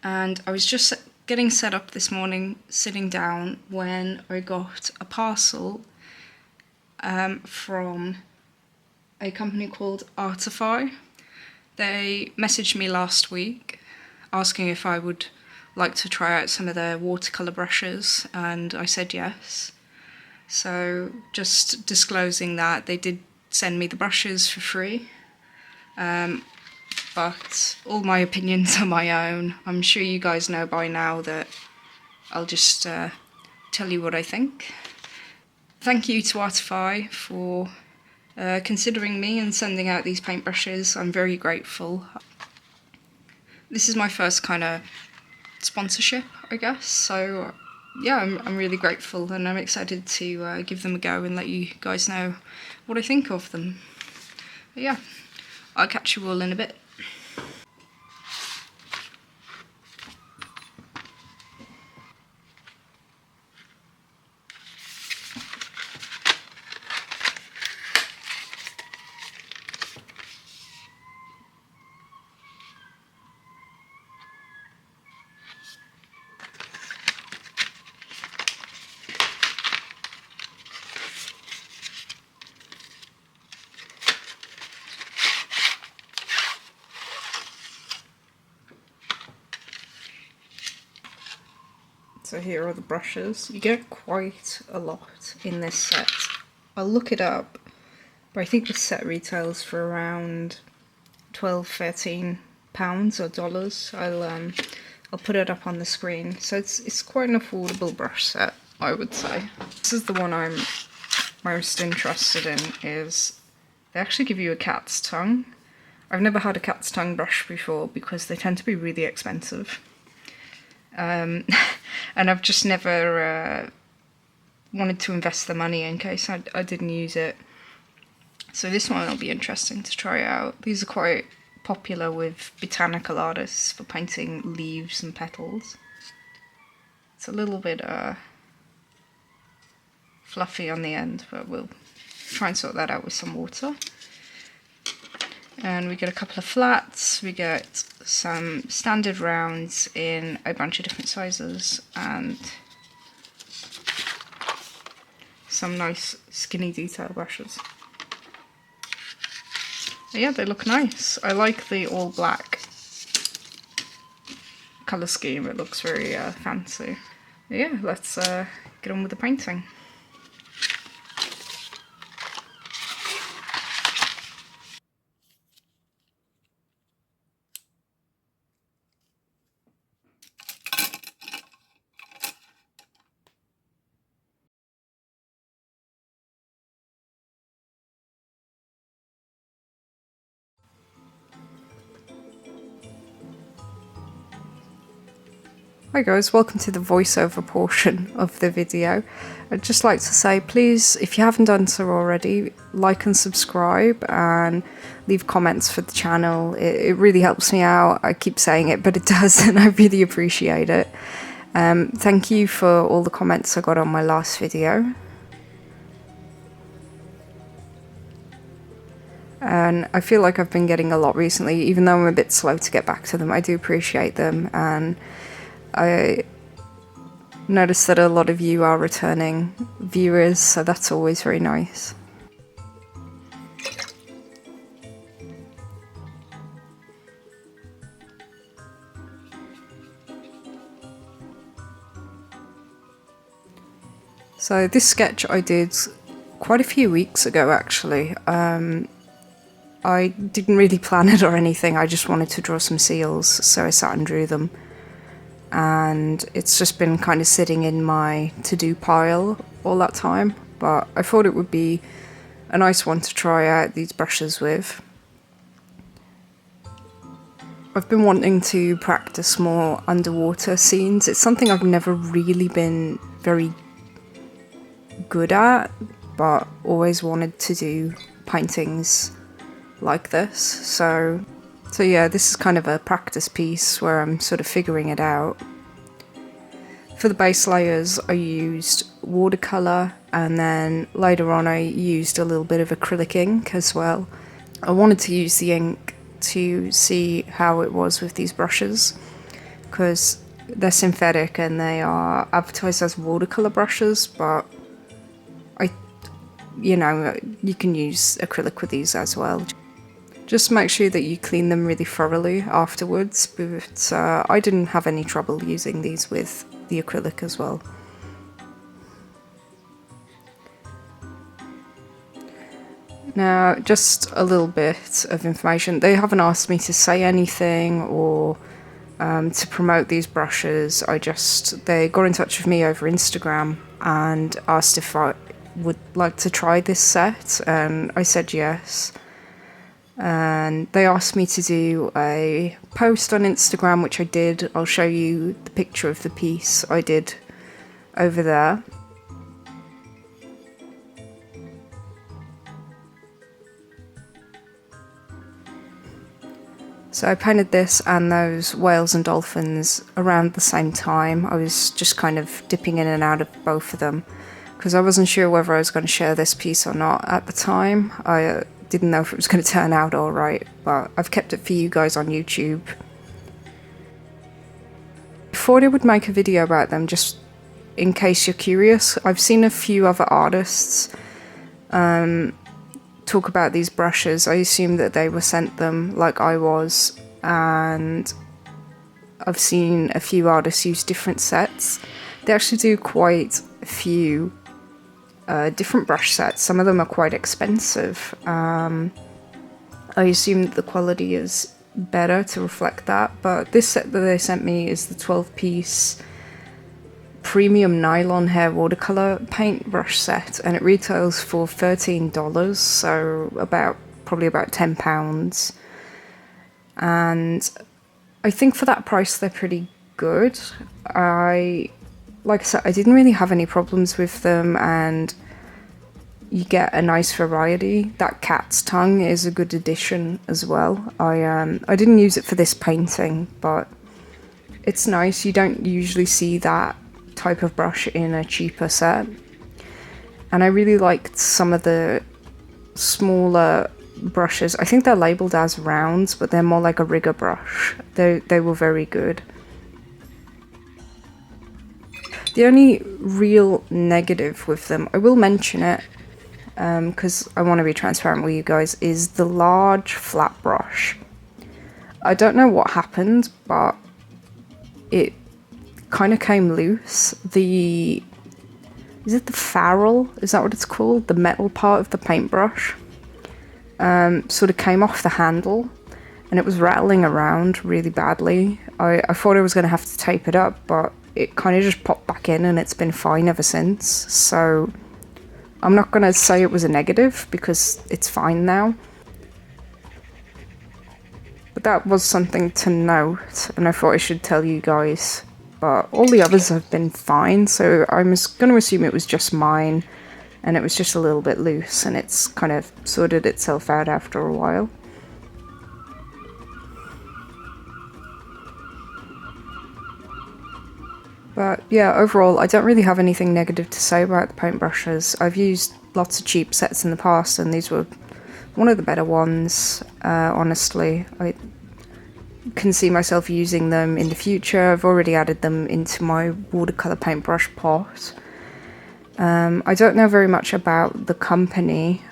and I was just getting set up this morning, sitting down, when I got a parcel from a company called ARTIFY. They messaged me last week asking if I would like to try out some of their watercolour brushes, and I said yes. So just disclosing that they did send me the brushes for free, but all my opinions are my own. I'm sure you guys know by now that I'll just tell you what I think. Thank you to ARTIFY for considering me and sending out these paintbrushes. I'm very grateful. This is my first kind of sponsorship, I guess, so yeah, I'm really grateful, and I'm excited to give them a go and let you guys know what I think of them. But yeah, I'll catch you all in a bit. So here are the brushes. You get quite a lot in this set. I'll look it up, but I think the set retails for around £12–13 or dollars. I'll put it up on the screen. So it's quite an affordable brush set, I would say. This is the one I'm most interested in. Is they actually give you a cat's tongue. I've never had a cat's tongue brush before because they tend to be really expensive. And I've just never wanted to invest the money in case I didn't use it. So this one will be interesting to try out. These are quite popular with botanical artists for painting leaves and petals. It's a little bit fluffy on the end, but we'll try and sort that out with some water. And we get a couple of flats, we get some standard rounds in a bunch of different sizes, and some nice skinny detail brushes. But yeah, they look nice. I like the all black colour scheme, it looks very fancy. But yeah, let's get on with the painting. Hi guys, welcome to the voiceover portion of the video. I'd just like to say, please, if you haven't done so already, like and subscribe and leave comments for the channel. It really helps me out. I keep saying it, but it does, and I really appreciate it. Thank you for all the comments I got on my last video. And I feel like I've been getting a lot recently, even though I'm a bit slow to get back to them. I do appreciate them, and I noticed that a lot of you are returning viewers, so that's always very nice. So this sketch I did quite a few weeks ago actually. I didn't really plan it or anything, I just wanted to draw some seals, so I sat and drew them. And it's just been kind of sitting in my to-do pile all that time, but I thought it would be a nice one to try out these brushes with. I've been wanting to practice more underwater scenes. It's something I've never really been very good at, but always wanted to do paintings like this. So yeah, this is kind of a practice piece where I'm sort of figuring it out. For the base layers I used watercolour, and then later on I used a little bit of acrylic ink as well. I wanted to use the ink to see how it was with these brushes, because they're synthetic and they are advertised as watercolour brushes, but you know, you can use acrylic with these as well. Just make sure that you clean them really thoroughly afterwards, but I didn't have any trouble using these with the acrylic as well. Now, just a little bit of information. They haven't asked me to say anything or to promote these brushes. They got in touch with me over Instagram and asked if I would like to try this set, and I said yes. And they asked me to do a post on Instagram, which I did. I'll show you the picture of the piece I did over there. So I painted this and those whales and dolphins around the same time. I was just kind of dipping in and out of both of them because I wasn't sure whether I was going to share this piece or not at the time. I didn't know if it was going to turn out alright, but I've kept it for you guys on YouTube. I thought I would make a video about them just in case you're curious. I've seen a few other artists talk about these brushes. I assume that they were sent them like I was, and I've seen a few artists use different sets. They actually do quite a few different brush sets. Some of them are quite expensive. I assume that the quality is better to reflect that, but this set that they sent me is the 12-piece premium nylon hair watercolor paintbrush set, and it retails for $13, so probably about £10. And I think for that price they're pretty good. Like I said, I didn't really have any problems with them, and you get a nice variety. That cat's tongue is a good addition as well. I didn't use it for this painting, but it's nice. You don't usually see that type of brush in a cheaper set. And I really liked some of the smaller brushes. I think they're labelled as rounds, but they're more like a rigger brush. They were very good. The only real negative with them, I will mention it because I want to be transparent with you guys, is the large flat brush. I don't know what happened, but it kind of came loose. Is it the ferrule? Is that what it's called? The metal part of the paintbrush sort of came off the handle, and it was rattling around really badly. I thought I was going to have to tape it up, but it kind of just popped back in, and it's been fine ever since. So I'm not going to say it was a negative because it's fine now. But that was something to note, and I thought I should tell you guys. But all the others have been fine, so I'm going to assume it was just mine, and it was just a little bit loose, and it's kind of sorted itself out after a while. But yeah, overall, I don't really have anything negative to say about the paintbrushes. I've used lots of cheap sets in the past, and these were one of the better ones, honestly. I can see myself using them in the future. I've already added them into my watercolour paintbrush pot. I don't know very much about the company.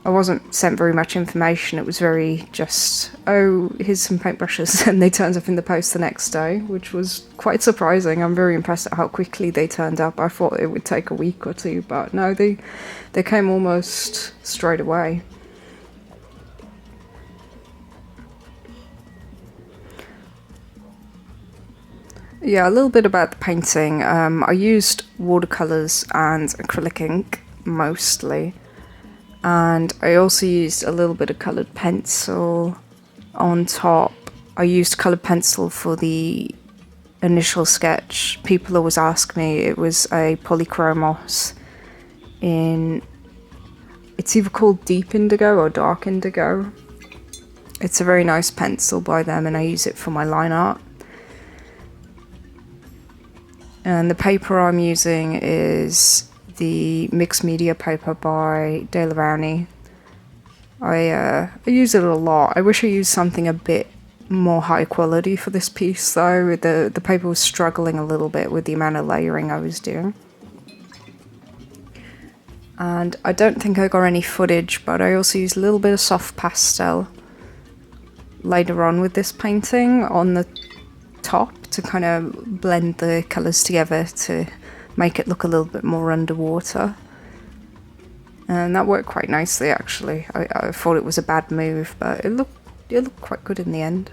I wasn't sent very much information. It was very just, oh, here's some paintbrushes, and they turned up in the post the next day, which was quite surprising. I'm very impressed at how quickly they turned up. I thought it would take a week or two, but no, they came almost straight away. Yeah, a little bit about the painting. I used watercolours and acrylic ink mostly, and I also used a little bit of coloured pencil on top. I used coloured pencil for the initial sketch. People always ask me. It was a Polychromos it's either called Deep Indigo or Dark Indigo. It's a very nice pencil by them, and I use it for my line art. And the paper I'm using is the mixed media paper by Rowney. I use it a lot. I wish I used something a bit more high quality for this piece though. The paper was struggling a little bit with the amount of layering I was doing. And I don't think I got any footage, but I also used a little bit of soft pastel later on with this painting on the top to kind of blend the colours together to make it look a little bit more underwater. And that worked quite nicely actually. I thought it was a bad move, but it looked quite good in the end.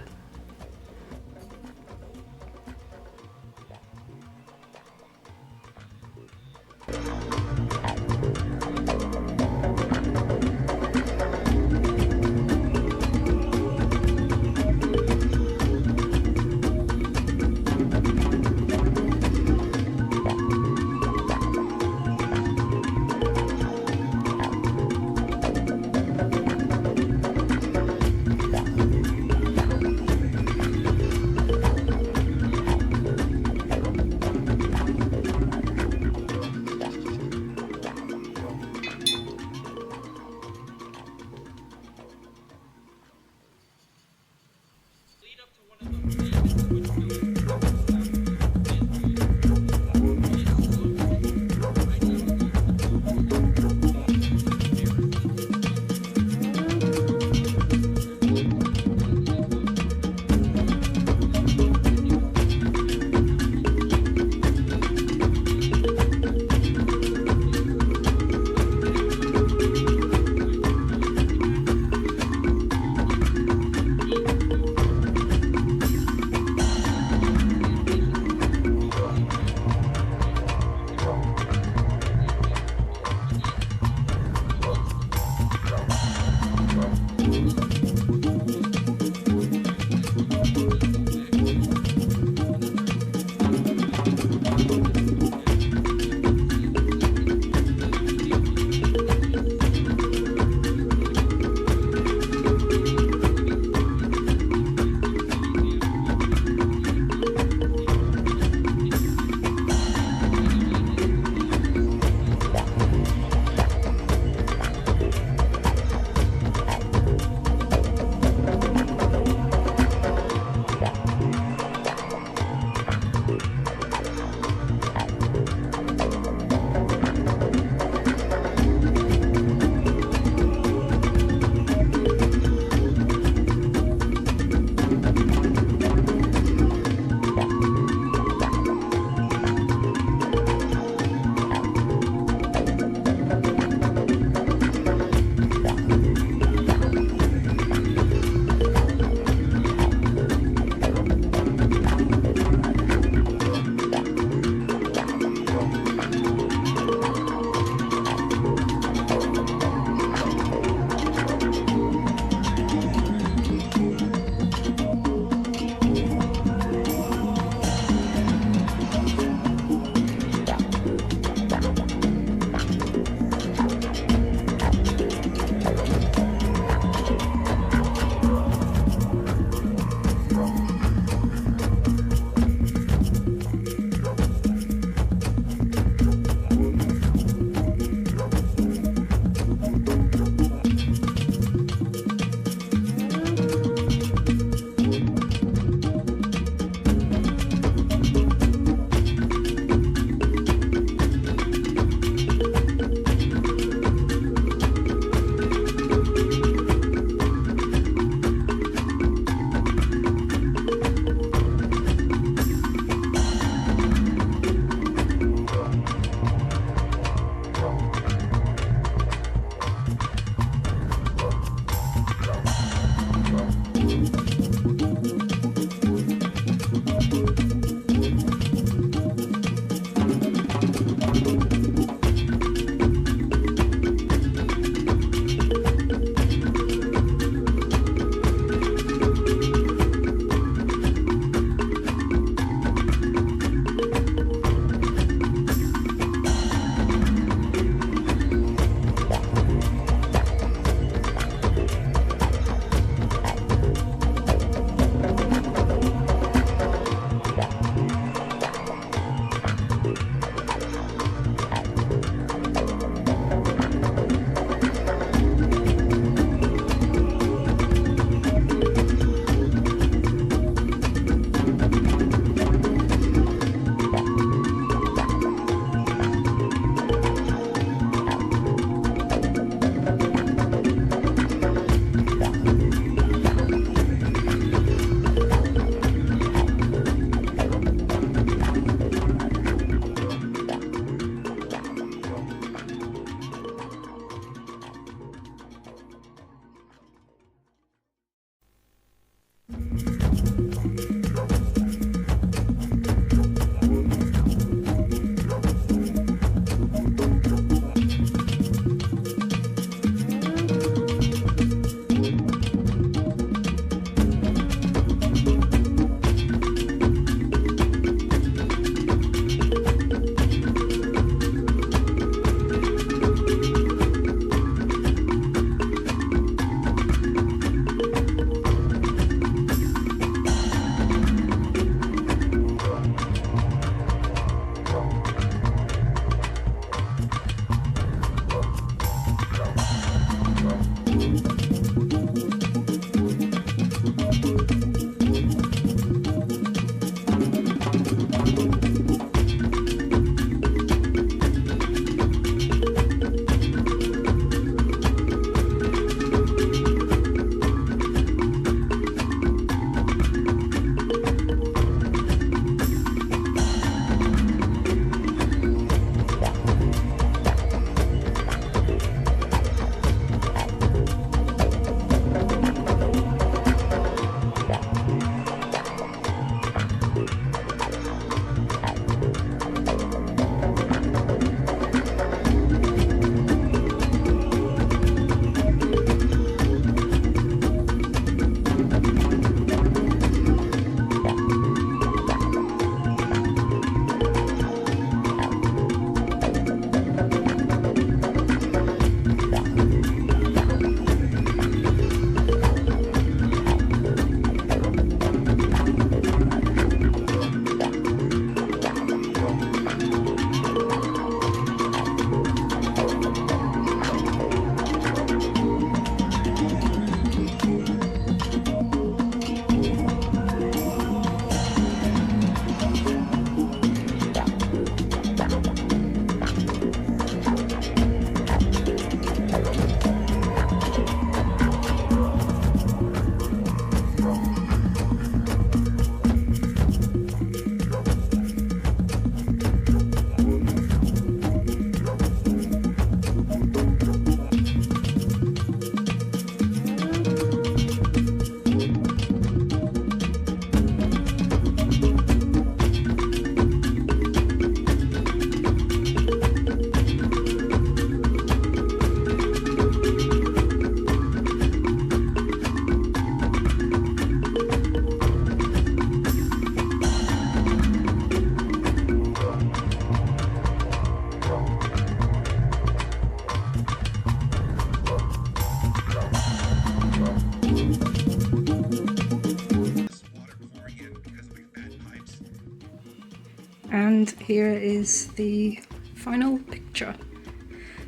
And here is the final picture.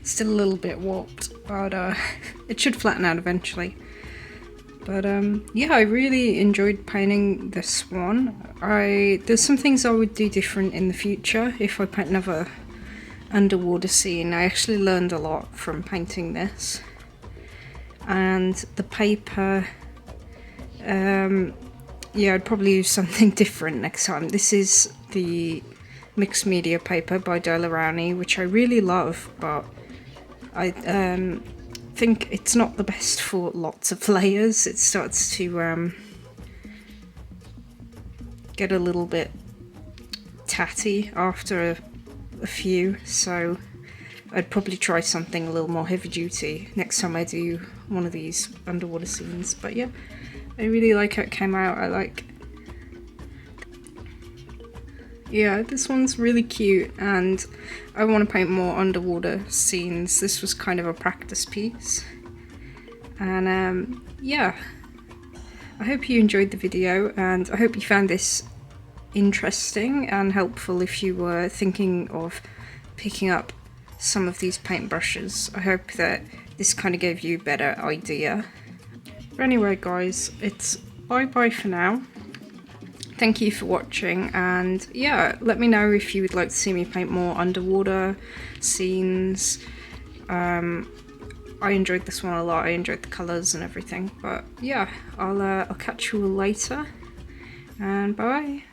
Still a little bit warped, but it should flatten out eventually. But yeah, I really enjoyed painting this one. There's some things I would do different in the future if I paint another underwater scene. I actually learned a lot from painting this. And the paper, yeah, I'd probably use something different next time. This is the mixed media paper by Rowney, which I really love, but I think it's not the best for lots of layers. It starts to get a little bit tatty after a few, so I'd probably try something a little more heavy duty next time I do one of these underwater scenes. But yeah, I really like how it came out. Yeah, this one's really cute, and I want to paint more underwater scenes. This was kind of a practice piece. And yeah, I hope you enjoyed the video, and I hope you found this interesting and helpful if you were thinking of picking up some of these paintbrushes. I hope that this kind of gave you a better idea. But anyway guys, it's bye bye for now. Thank you for watching, and yeah, let me know if you would like to see me paint more underwater scenes. I enjoyed this one a lot. I enjoyed the colours and everything. But yeah, I'll catch you all later, and bye.